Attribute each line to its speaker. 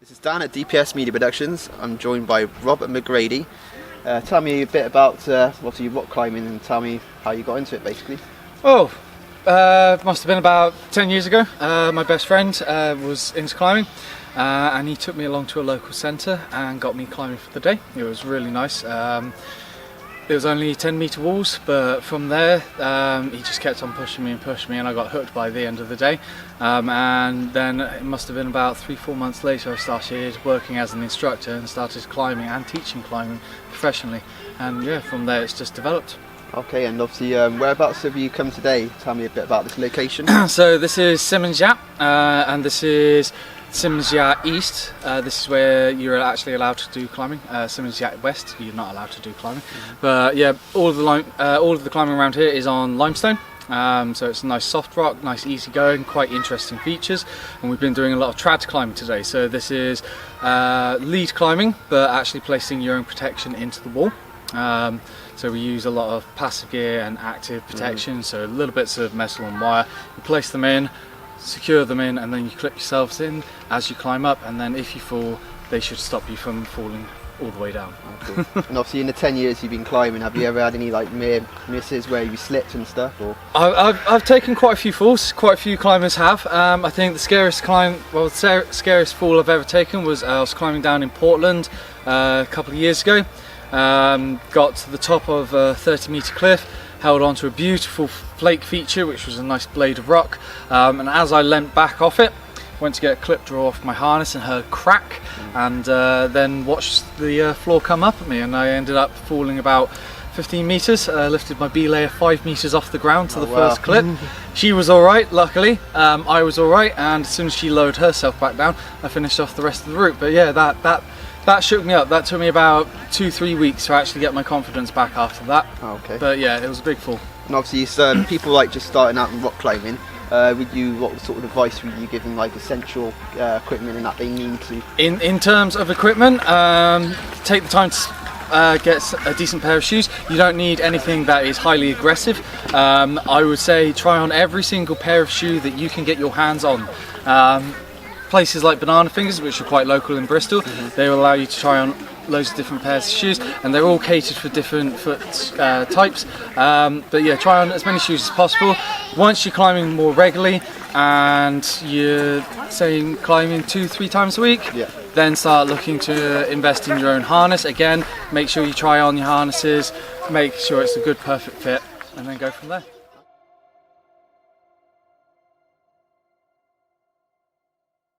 Speaker 1: This is Dan at DPS Media Productions. I'm joined by Robert McGrady. Tell me a bit about obviously rock climbing and tell me how you got into it basically.
Speaker 2: Oh, must have been about 10 years ago. My best friend was into climbing and he took me along to a local centre and got me climbing for the day. It was really nice. It was only 10-metre walls, but from there he just kept on pushing me and I got hooked by the end of the day. And then it must have been about 3-4 months later I started working as an instructor and started climbing and teaching climbing professionally. And yeah, from there it's just developed.
Speaker 1: Okay, and obviously whereabouts have you come today? Tell me a bit about this location.
Speaker 2: So this is Simonsja and this is Simonsja East. This is where you're actually allowed to do climbing. Simonsja West, you're not allowed to do climbing. But yeah, all of the climbing around here is on limestone. So it's a nice soft rock, nice easy going, quite interesting features. And we've been doing a lot of trad climbing today. So this is lead climbing, but actually placing your own protection into the wall. So we use a lot of passive gear and active protection. So little bits of metal and wire. You place them in, secure them in, and then you clip yourselves in as you climb up, and then if you fall they should stop you from falling all the way down.
Speaker 1: Okay. And obviously in the 10 years you've been climbing, have you ever had any like near misses where you slipped and stuff? Or
Speaker 2: I've taken quite a few falls. Quite a few climbers have. I think the scariest fall I've ever taken was I was climbing down in Portland a couple of years ago. Got to the top of a 30-metre cliff, held onto a beautiful flake feature which was a nice blade of rock, and as I leant back off it, went to get a clip draw off my harness and heard crack, and then watched the floor come up at me, and I ended up falling about 15 metres. Lifted my belayer 5 metres off the ground to the first clip. She was alright, luckily. I was alright, and as soon as she lowered herself back down I finished off the rest of the route. But yeah, that shook me up. That took me about 2-3 weeks to actually get my confidence back after that.
Speaker 1: Okay.
Speaker 2: But yeah, it was a big fall.
Speaker 1: And obviously it's, people like just starting out in rock climbing. What sort of advice would you give them, like essential equipment and that they need to? In
Speaker 2: terms of equipment, take the time to get a decent pair of shoes. You don't need anything that is highly aggressive. I would say try on every single pair of shoe that you can get your hands on. Places like Banana Fingers, which are quite local in Bristol, they will allow you to try on loads of different pairs of shoes, and they're all catered for different foot types. But yeah, try on as many shoes as possible. Once you're climbing more regularly and you're saying climbing 2-3 times a week, then start looking to invest in your own harness. Again, make sure you try on your harnesses, make sure it's a good perfect fit, and then go from there.